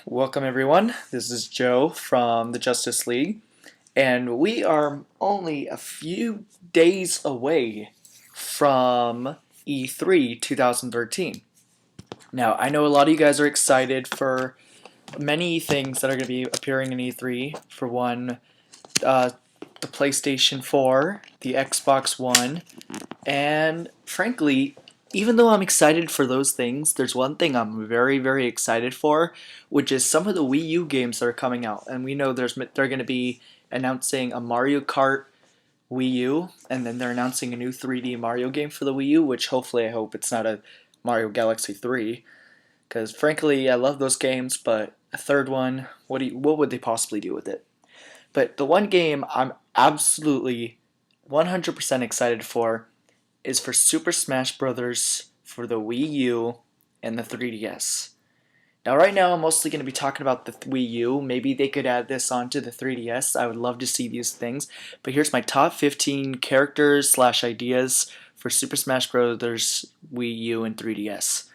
Welcome everyone. This is Joe from the Justice League, and we are only a few days away from E3 2013. Now, I know a lot of you guys are excited for many things that are going to be appearing in E3. For one, uh, the PlayStation 4, the Xbox One, and frankly, even though I'm excited for those things, there's one thing I'm very, very excited for, which is some of the Wii U games that are coming out. And we know they're going to be announcing a Mario Kart Wii U, and then they're announcing a new 3D Mario game for the Wii U, which hopefully I hope it's not a Mario Galaxy 3, because frankly, I love those games, but a third one, what would they possibly do with it? But the one game I'm absolutely 100% excited for is for Super Smash Bros. For the Wii U and the 3DS. Now, right now, I'm mostly going to be talking about the Wii U. Maybe they could add this onto the 3DS. I would love to see these things. But here's my top 15 characters slash ideas for Super Smash Bros. Wii U and 3DS.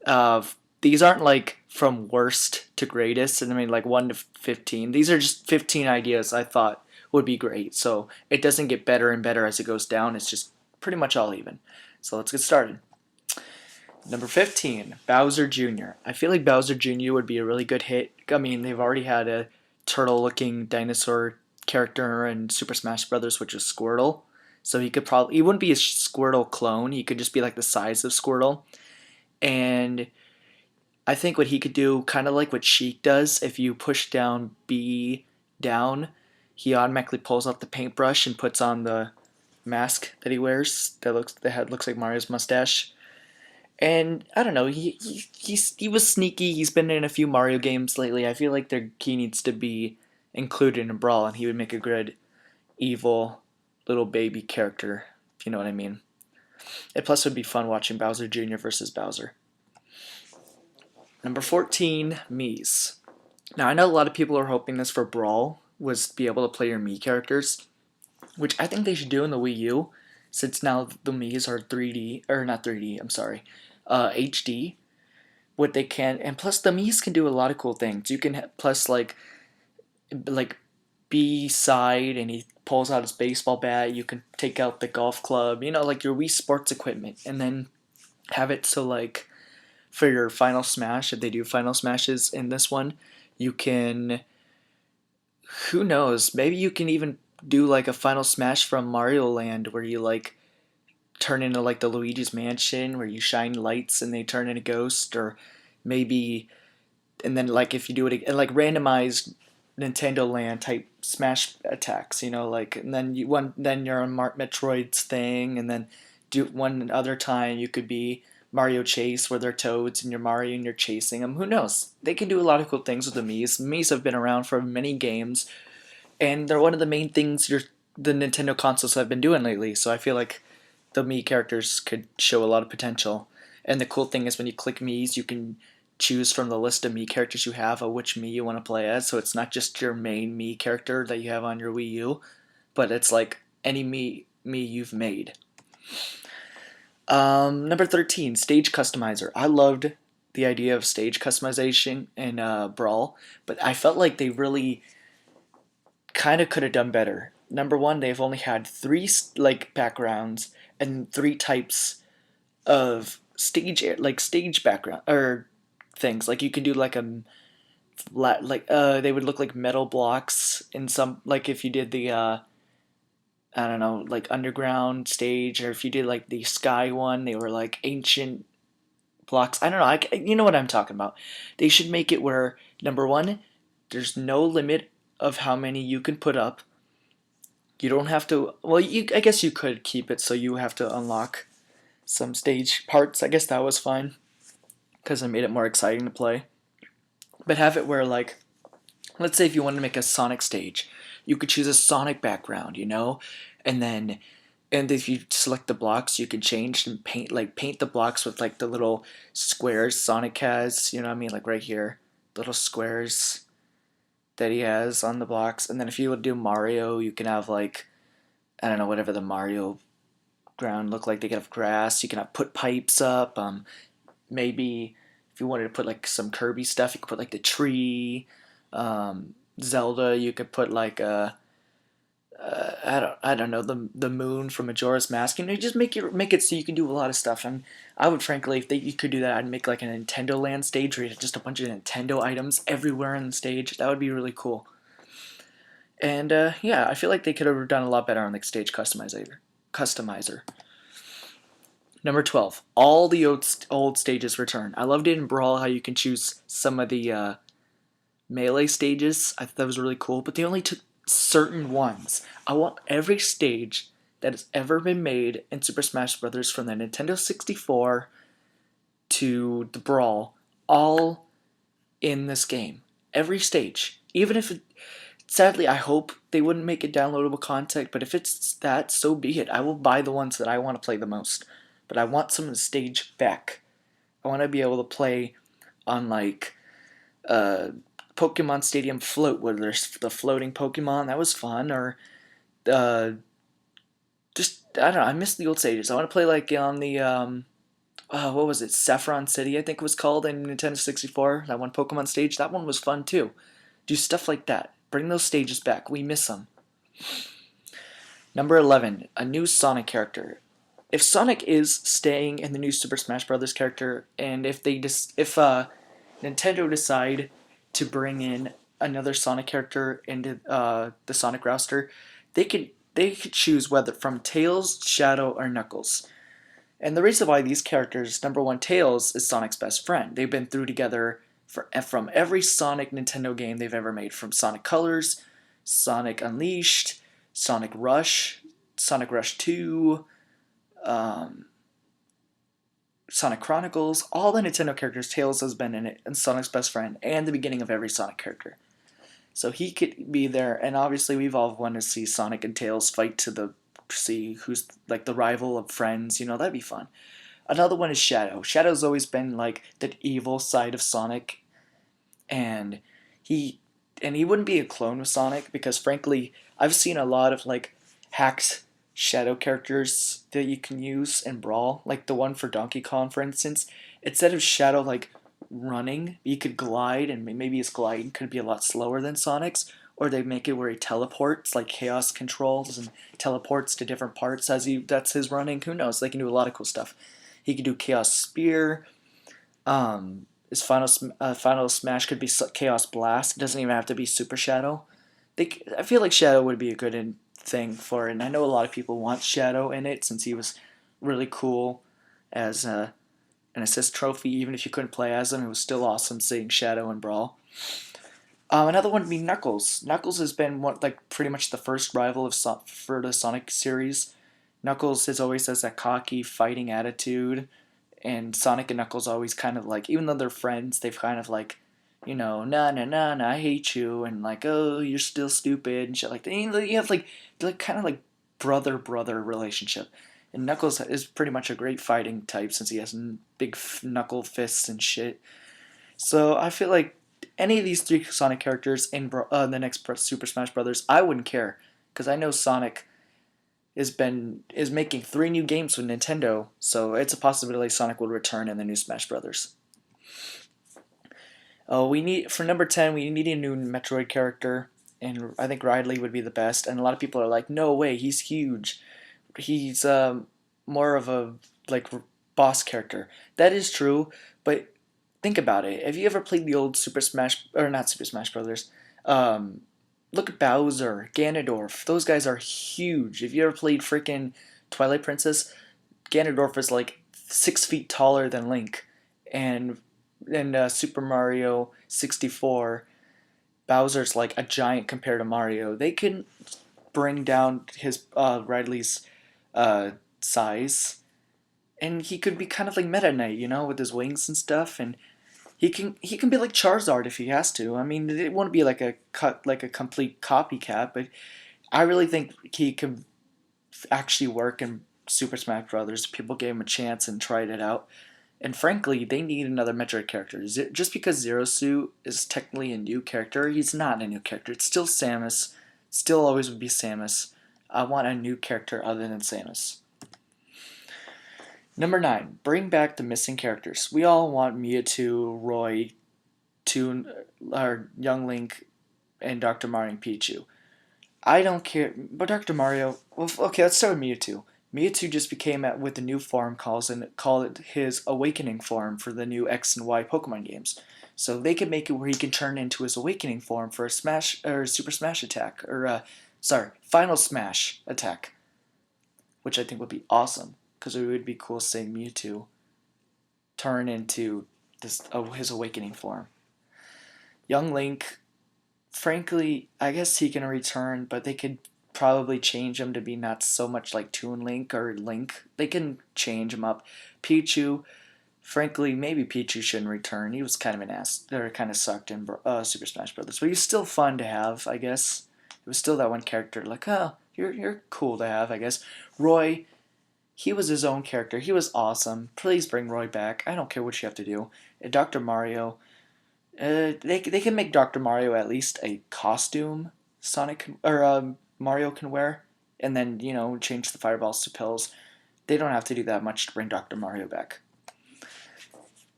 Uh, these aren't like from worst to greatest, and I mean like 1 to 15. These are just 15 ideas I thought would be great. So it doesn't get better and better as it goes down. It's just pretty much all even. So let's get started. Number 15, Bowser Jr. I feel like Bowser Jr. would be a really good hit. I mean, they've already had a turtle-looking dinosaur character in Super Smash Bros., which is Squirtle. So he wouldn't be a Squirtle clone. He could just be like the size of Squirtle. And I think what he could do, kind of like what Sheik does, if you push down B down, he automatically pulls out the paintbrush and puts on the mask that he wears. The head looks like Mario's mustache. And I don't know, he was sneaky. He's been in a few Mario games lately. I feel like he needs to be included in Brawl, and he would make a good evil little baby character, if you know what I mean. And plus, it would be fun watching Bowser Jr. versus Bowser. Number 14, Mii's. Now, I know a lot of people are hoping this for Brawl was to be able to play your Mii characters, which I think they should do in the Wii U, since now the Mii's are 3D, or not 3D, I'm sorry, HD. What they can, and plus the Mii's can do a lot of cool things. You can plus like B side, and he pulls out his baseball bat. You can take out the golf club, like your Wii Sports equipment, and then have it so like for your Final Smash, if they do Final Smashes in this one, you can, who knows, maybe you can even do like a Final Smash from Mario Land where you like turn into like the Luigi's Mansion where you shine lights and they turn into ghosts, or maybe, and then like if you do it and like randomized Nintendo Land type Smash attacks, like, and then then you're on Metroid's thing, and then do one other time you could be Mario Chase where they're toads and you're Mario and you're chasing them. Who knows? They can do a lot of cool things with the Mii's. Mii's have been around for many games, and they're one of the main things the Nintendo consoles have been doing lately. So I feel like the Mii characters could show a lot of potential. And the cool thing is when you click Mii's, you can choose from the list of Mii characters you have of which Mii you want to play as. So it's not just your main Mii character that you have on your Wii U, but it's like any Mii you've made. Number 13, stage customizer. I loved the idea of stage customization in Brawl, but I felt like they really kind of could have done better. Number one, they've only had three like backgrounds and three types of stage background or things. Like you can do like a they would look like metal blocks in some, like if you did the I don't know, like underground stage, or if you did like the sky one, they were like ancient blocks. I don't know. You know what I'm talking about. They should make it where number one, there's no limit of how many you can put up. You don't have to. Well, I guess you could keep it so you have to unlock some stage parts. I guess that was fine because it made it more exciting to play. But have it where, like, let's say if you want to make a Sonic stage, you could choose a Sonic background, and then, and if you select the blocks, you can change and paint the blocks with like the little squares Sonic has. You know what I mean? Like right here, little squares that he has on the blocks. And then if you would do Mario, you can have like, I don't know, whatever the Mario ground look like. They can have grass. You can have put pipes up. Maybe If you wanted to put like some Kirby stuff, you could put like the tree. Zelda, you could put like a I don't know, the moon from Majora's Mask, and you just make it so you can do a lot of stuff. And I would frankly, if you could do that, I'd make like a Nintendo Land stage where you have just a bunch of Nintendo items everywhere on the stage. That would be really cool. And yeah, I feel like they could have done a lot better on the stage customizer. Number 12, all the old stages return. I loved it in Brawl how you can choose some of the melee stages. I thought that was really cool, but they only took certain ones. I want every stage that has ever been made in Super Smash Bros. From the Nintendo 64 to the Brawl, all in this game. Every stage. Even if sadly, I hope they wouldn't make it downloadable content, but if it's that, so be it. I will buy the ones that I want to play the most. But I want some of the stage back. I want to be able to play on like Pokemon Stadium Float, where there's the floating Pokemon. That was fun. Or uh, just I don't know. I miss the old stages. I want to play like on the what was it? Saffron City, I think it was called in Nintendo 64. That one Pokemon stage. That one was fun too. Do stuff like that. Bring those stages back. We miss them. Number 11, a new Sonic character. If Sonic is staying in the new Super Smash Bros. Character, and if Nintendo decide to bring in another Sonic character into the Sonic roster, they could choose whether from Tails, Shadow, or Knuckles. And the reason why these characters, number one, Tails is Sonic's best friend. They've been through together from every Sonic Nintendo game they've ever made, from Sonic Colors, Sonic Unleashed, Sonic Rush 2, um, Sonic Chronicles, all the Nintendo characters, Tails has been in it, and Sonic's best friend, and the beginning of every Sonic character. So he could be there, and obviously we've all wanted to see Sonic and Tails fight to see who's like the rival of friends, that'd be fun. Another one is Shadow. Shadow's always been like the evil side of Sonic, and he he wouldn't be a clone of Sonic because frankly, I've seen a lot of like hacked Shadow characters that you can use in Brawl, like the one for Donkey Kong, for instance. Instead of Shadow like running, you could glide, and maybe his glide could be a lot slower than Sonic's, or they make it where he teleports, like Chaos controls and teleports to different parts as that's his running. Who knows? They can do a lot of cool stuff. He could do Chaos Spear. His final smash could be Chaos Blast. It doesn't even have to be Super Shadow. I feel like Shadow would be a good thing for it, and I know a lot of people want Shadow in it since he was really cool as an assist trophy. Even if you couldn't play as him, it was still awesome seeing Shadow in Brawl. Another one would be Knuckles. Knuckles has been pretty much the first rival for the Sonic series. Knuckles always has that cocky fighting attitude, and Sonic and Knuckles always kind of like, even though they're friends, they've kind of like, nah, nah, nah, nah, I hate you, and like, oh, you're still stupid, and shit like that. You have like kind of like brother relationship. And Knuckles is pretty much a great fighting type since he has big knuckle fists and shit. So I feel like any of these three Sonic characters in the next Super Smash Brothers, I wouldn't care because I know Sonic is making 3 new games with Nintendo, so it's a possibility Sonic will return in the new Smash Brothers. We need for number 10, we need a new Metroid character, and I think Ridley would be the best. And a lot of people are like, no way, he's huge. He's more of a like boss character. That is true, but think about it. Have you ever played the old Super Smash, or not Super Smash Brothers? Look at Bowser, Ganondorf. Those guys are huge. If you ever played freaking Twilight Princess, Ganondorf is like 6 feet taller than Link, and in Super Mario 64, Bowser's like a giant compared to Mario. They can bring down his Ridley's size, and he could be kind of like Meta Knight, with his wings and stuff, and he can be like Charizard if he has to. I mean, it won't be like a complete copycat, but I really think he can actually work in Super Smash Brothers. People gave him a chance and tried it out. And frankly, they need another Metroid character. Just because Zero Suit is technically a new character, he's not a new character. It's still Samus. Still always would be Samus. I want a new character other than Samus. Number 9, bring back the missing characters. We all want Mewtwo, Roy, Toon, or Young Link, and Dr. Mario and Pichu. I don't care, but Dr. Mario. Well, okay, let's start with Mewtwo. Mewtwo just became at with the new form call it his awakening form for the new X and Y Pokemon games. So they could make it where he can turn into his awakening form for a Smash or Super Smash attack or sorry, Final Smash attack, which I think would be awesome because it would be cool seeing Mewtwo turn into this his awakening form. Young Link, frankly, I guess he can return, but they could probably change him to be not so much like Toon Link or Link. They can change him up. Pichu, frankly, maybe Pichu shouldn't return. He was kind of an ass, or kind of sucked in Super Smash Brothers, but he's still fun to have, I guess. It was still that one character, like, oh, you're cool to have, I guess. Roy, he was his own character. He was awesome. Please bring Roy back. I don't care what you have to do. And Dr. Mario, they can make Dr. Mario at least a costume Mario can wear, and then change the fireballs to pills. They don't have to do that much to bring Dr. Mario back.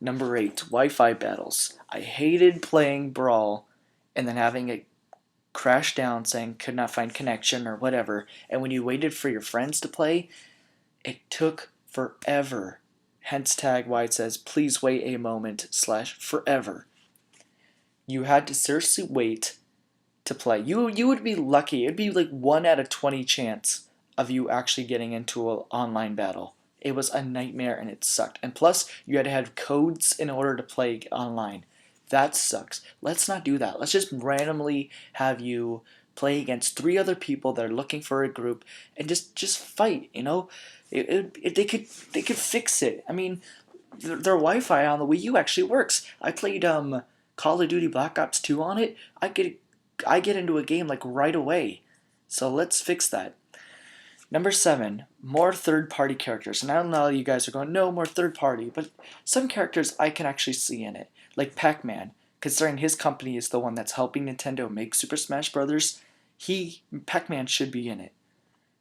Number 8, Wi-Fi battles. I hated playing Brawl and then having it crash down saying could not find connection or whatever, and when you waited for your friends to play, it took forever. Hence tag why it says please wait a moment / forever. You had to seriously wait to play. You would be lucky. It'd be like 1 out of 20 chance of you actually getting into an online battle. It was a nightmare and it sucked. And plus, you had to have codes in order to play online. That sucks. Let's not do that. Let's just randomly have you play against 3 other people that are looking for a group and just fight. They could fix it. I mean, their Wi-Fi on the Wii U actually works. I played Call of Duty Black Ops 2 on it. I get into a game like right away. So let's fix that. Number 7, more third-party characters. And I don't know, you guys are going, no more third-party, but some characters I can actually see in it, like Pac-Man. Considering his company is the one that's helping Nintendo make Super Smash Brothers, Pac-Man should be in it.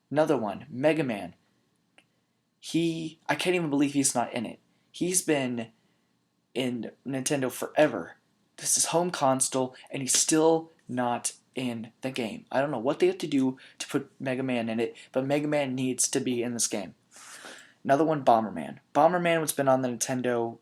Another one, Mega Man. I can't even believe he's not in it. He's been in Nintendo forever. This is home console, and he's still not in the game. I don't know what they have to do to put Mega Man in it, but Mega Man needs to be in this game. Another one, Bomberman. Bomberman has been on the Nintendo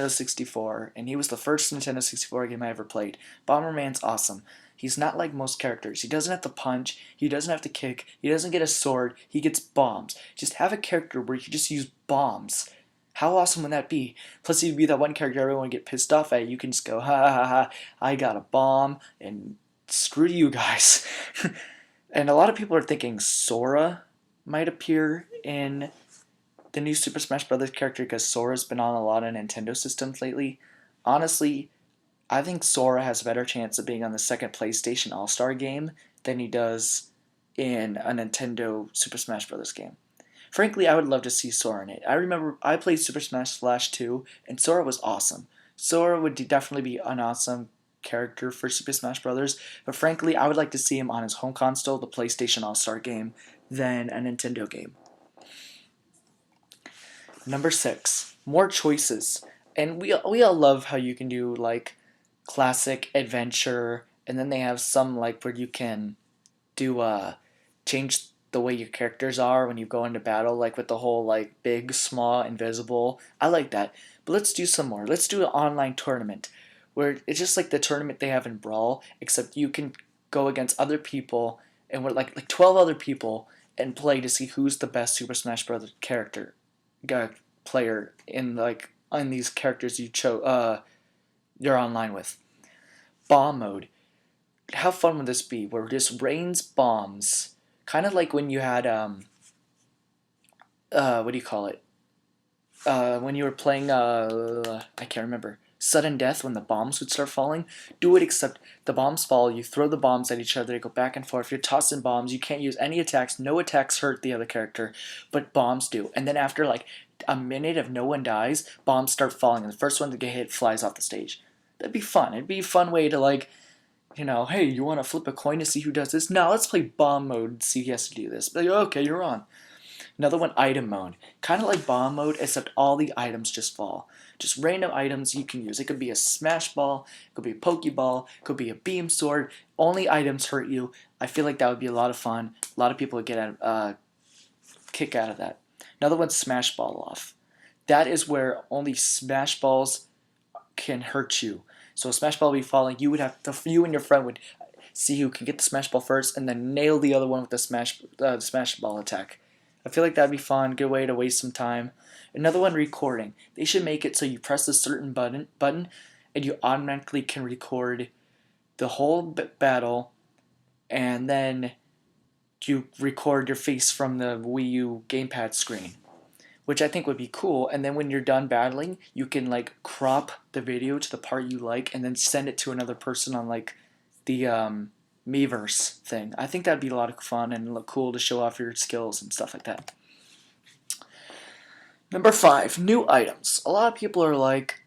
64, and he was the first Nintendo 64 game I ever played. Bomberman's awesome. He's not like most characters. He doesn't have to punch. He doesn't have to kick. He doesn't get a sword. He gets bombs. Just have a character where you can just use bombs. How awesome would that be? Plus, he'd be that one character everyone would get pissed off at. You can just go, ha ha ha, I got a bomb, and screw you guys. And a lot of people are thinking Sora might appear in the new Super Smash Bros. Character because Sora's been on a lot of Nintendo systems lately. Honestly, I think Sora has a better chance of being on the second PlayStation All-Star game than he does in a Nintendo Super Smash Bros. Game. Frankly, I would love to see Sora in it. I remember I played Super Smash Flash 2, and Sora was awesome. Sora would definitely be an awesome character for Super Smash Bros., but frankly, I would like to see him on his home console, the PlayStation All-Star game, than a Nintendo game. Number 6, more choices. And we all love how you can do like classic adventure, and then they have some like where you can do change the way your characters are when you go into battle, like with the whole like big, small, invisible. I like that. But let's do some more. Let's do an online tournament where it's just like the tournament they have in Brawl, except you can go against other people and we're like 12 other people and play to see who's the best Super Smash Bros. Character player in these characters you're online with. Bomb mode. How fun would this be? Where it just rains bombs, kind of like when you had what do you call it? When you were playing I can't remember. Sudden death when the bombs would start falling. Do it except the bombs fall. You throw the bombs at each other. They go back and forth. You're tossing bombs. You can't use any attacks. No attacks hurt the other character, but bombs do. And then after like a minute if no one dies, bombs start falling, and the first one to get hit flies off the stage. That'd be fun. It'd be a fun way to like, hey, you want to flip a coin to see who does this? No, let's play bomb mode and see who has to do this. But okay, you're on. Another one, item mode. Kind of like bomb mode, except all the items just fall. Just random items you can use. It could be a smash ball, it could be a pokeball, it could be a beam sword. Only items hurt you. I feel like that would be a lot of fun. A lot of people would get a kick out of that. Another one, smash ball off. That is where only smash balls can hurt you. So a smash ball would be falling. You and your friend would see who can get the smash ball first, and then nail the other one with the smash ball attack. I feel like that'd be fun. Good way to waste some time. Another one, recording. They should make it so you press a certain button, and you automatically can record the whole battle, and then you record your face from the Wii U gamepad screen, which I think would be cool. And then when you're done battling, you can like crop the video to the part you like, and then send it to another person on like the Miiverse thing. I think that'd be a lot of fun and look cool to show off your skills and stuff like that. Number 5, new items. A lot of people are like,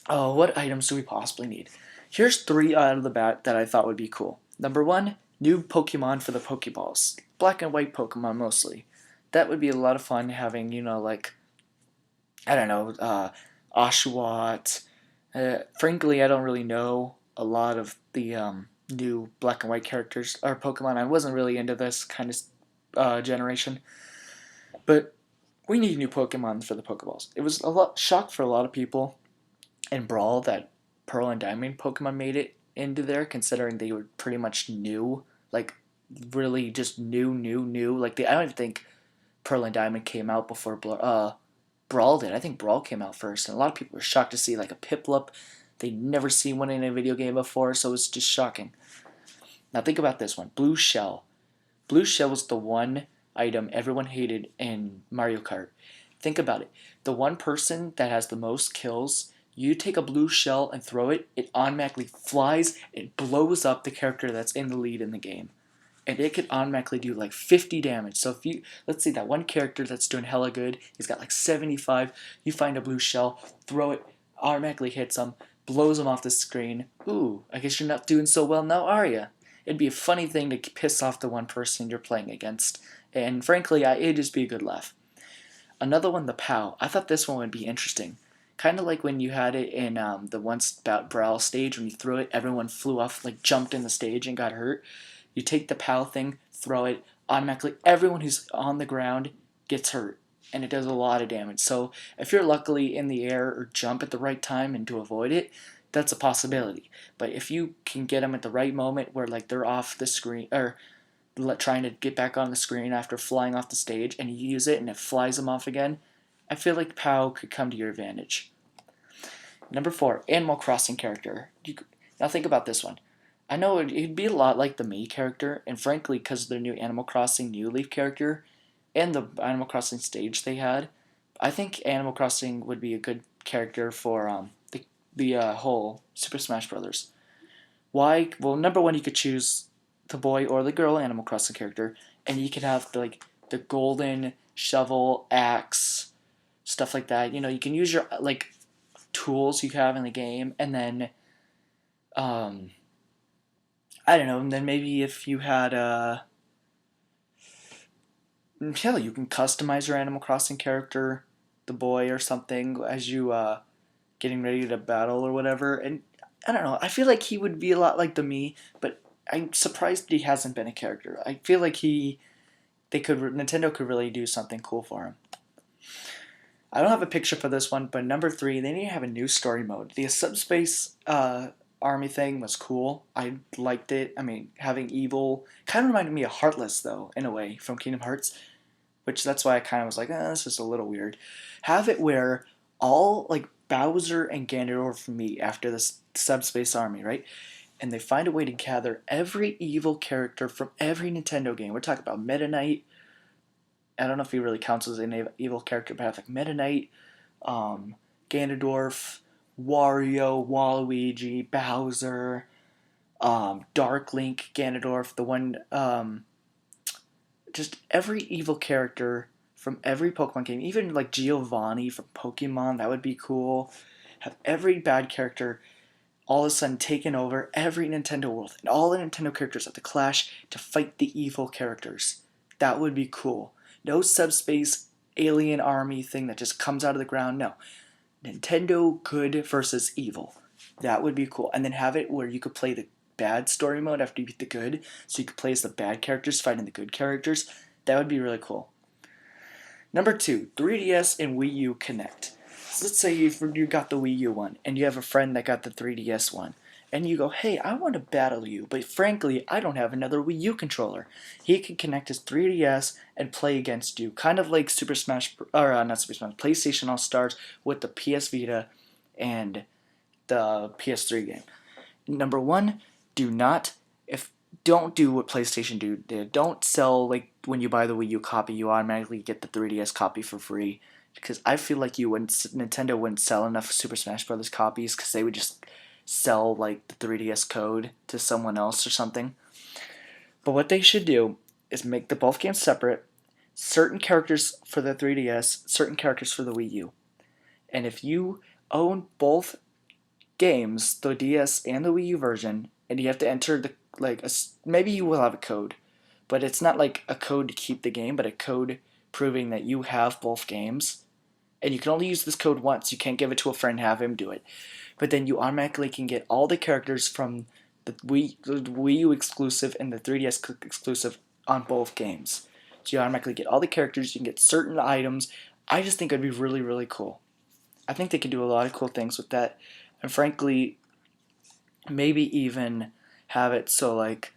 oh, what items do we possibly need? Here's 3 out of the bat that I thought would be cool. Number 1, new Pokemon for the Pokeballs. Black and white Pokemon mostly. That would be a lot of fun having, like, I don't know, Oshawott. Frankly, I don't really know a lot of the new black and white characters or Pokemon. I wasn't really into this kind of generation. But we need new Pokemon for the Pokeballs. It was a shock for a lot of people in Brawl that Pearl and Diamond Pokemon made it into there, considering they were pretty much new, like really just new. Like I don't even think Pearl and Diamond came out before Brawl did. I think Brawl came out first, and a lot of people were shocked to see like a Piplup. They'd never seen one in a video game before, so it was just shocking. Now think about this one, Blue Shell. Blue Shell was the one item everyone hated in Mario Kart. Think about it. The one person that has the most kills, you take a blue shell and throw it, it automatically flies, it blows up the character that's in the lead in the game. And it can automatically do like 50 damage. So if you, let's see that one character that's doing hella good, he's got like 75, you find a blue shell, throw it, automatically hits him, blows him off the screen. Ooh, I guess you're not doing so well now, are you? It'd be a funny thing to piss off the one person you're playing against. And frankly, it'd just be a good laugh. Another one, the POW. I thought this one would be interesting. Kind of like when you had it in the once about Brawl stage, when you threw it, everyone flew off, like jumped in the stage and got hurt. You take the POW thing, throw it, automatically everyone who's on the ground gets hurt. And it does a lot of damage. So if you're luckily in the air or jump at the right time and to avoid it, that's a possibility. But if you can get them at the right moment where like they're off the screen, or trying to get back on the screen after flying off the stage, and you use it and it flies them off again, I feel like POW could come to your advantage. Number 4, Animal Crossing character. Now think about this one. I know it'd be a lot like the Mii character, and frankly, because of their new Animal Crossing New Leaf character and the Animal Crossing stage they had, I think Animal Crossing would be a good character for the whole Super Smash Brothers. Why? Well, number 1, you could choose the boy or the girl Animal Crossing character, and you could have the golden shovel, axe, stuff like that. You can use your like tools you have in the game, and then I don't know. And then maybe if you had hell, you can customize your Animal Crossing character, the boy or something, as you getting ready to battle or whatever. And I don't know. I feel like he would be a lot like the Mii, but I'm surprised he hasn't been a character. I feel like Nintendo could really do something cool for him. I don't have a picture for this one, but number 3, they need to have a new story mode. The Subspace Army thing was cool. I liked it. I mean, having evil kind of reminded me of Heartless, though, in a way, from Kingdom Hearts, which that's why I kind of was like, this is a little weird. Have it where all, like, Bowser and Ganondorf meet after this Subspace Army, right? And they find a way to gather every evil character from every Nintendo game. We're talking about Meta Knight. I don't know if he really counts as an evil character, but I have like Meta Knight, Ganondorf, Wario, Waluigi, Bowser, Dark Link, Ganondorf, the one, just every evil character from every Pokemon game, even like Giovanni from Pokemon, that would be cool. Have every bad character all of a sudden taken over every Nintendo world, and all the Nintendo characters have to clash to fight the evil characters. That would be cool. No subspace alien army thing that just comes out of the ground. No. Nintendo good versus evil. That would be cool. And then have it where you could play the bad story mode after you beat the good, so you could play as the bad characters fighting the good characters. That would be really cool. Number 2, 3DS and Wii U Connect. So let's say you got the Wii U one, and you have a friend that got the 3DS one, and you go, hey, I want to battle you, but frankly, I don't have another Wii U controller. He can connect his 3DS and play against you, kind of like Super Smash, or not Super Smash, PlayStation All Stars with the PS Vita and the PS3 game. Number 1, don't do what PlayStation did. Don't sell, like, when you buy the Wii U copy, you automatically get the 3DS copy for free. Because I feel like Nintendo wouldn't sell enough Super Smash Bros. Copies because they would just sell, like, the 3DS code to someone else or something. But what they should do is make the both games separate. Certain characters for the 3DS, certain characters for the Wii U. And if you own both games, the DS and the Wii U version, and you have to enter maybe you will have a code, but it's not like a code to keep the game, but a code proving that you have both games. And you can only use this code once. You can't give it to a friend and have him do it. But then you automatically can get all the characters from the Wii U exclusive and the 3DS exclusive on both games. So you automatically get all the characters. You can get certain items. I just think it would be really, really cool. I think they could do a lot of cool things with that. And frankly, maybe even have it so, like,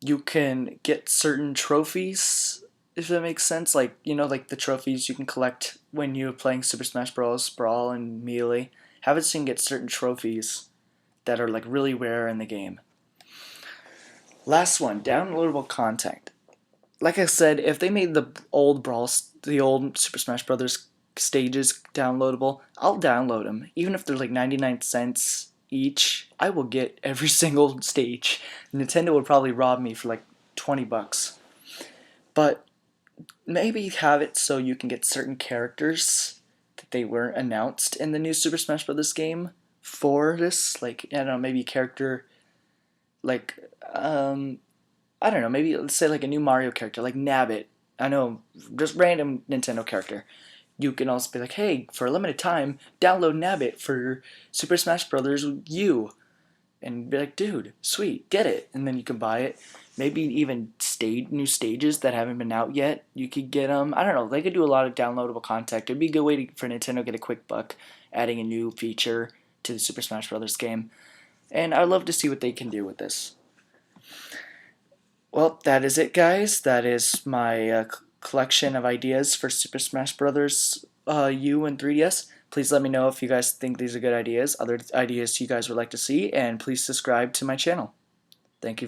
you can get certain trophies, if that makes sense. Like, like the trophies you can collect when you're playing Super Smash Bros. Brawl and Melee. Have it so you can get certain trophies that are, like, really rare in the game. Last one, downloadable content. Like I said, if they made the old Super Smash Bros. Stages downloadable, I'll download them. Even if they're like 99 cents each, I will get every single stage. Nintendo would probably rob me for like $20. But maybe have it so you can get certain characters that they weren't announced in the new Super Smash Bros. Game for this. Like, I don't know, maybe a character like, I don't know, maybe let's say like a new Mario character, like Nabbit. I know, just random Nintendo character. You can also be like, hey, for a limited time, download Nabbit for Super Smash Bros. U. And be like, dude, sweet, get it. And then you can buy it. Maybe even new stages that haven't been out yet. You could get them. I don't know. They could do a lot of downloadable content. It'd be a good way for Nintendo to get a quick buck adding a new feature to the Super Smash Bros. Game. And I'd love to see what they can do with this. Well, that is it, guys. That is my collection of ideas for Super Smash Bros. U and 3DS. Please let me know if you guys think these are good ideas, other ideas you guys would like to see, and please subscribe to my channel. Thank you.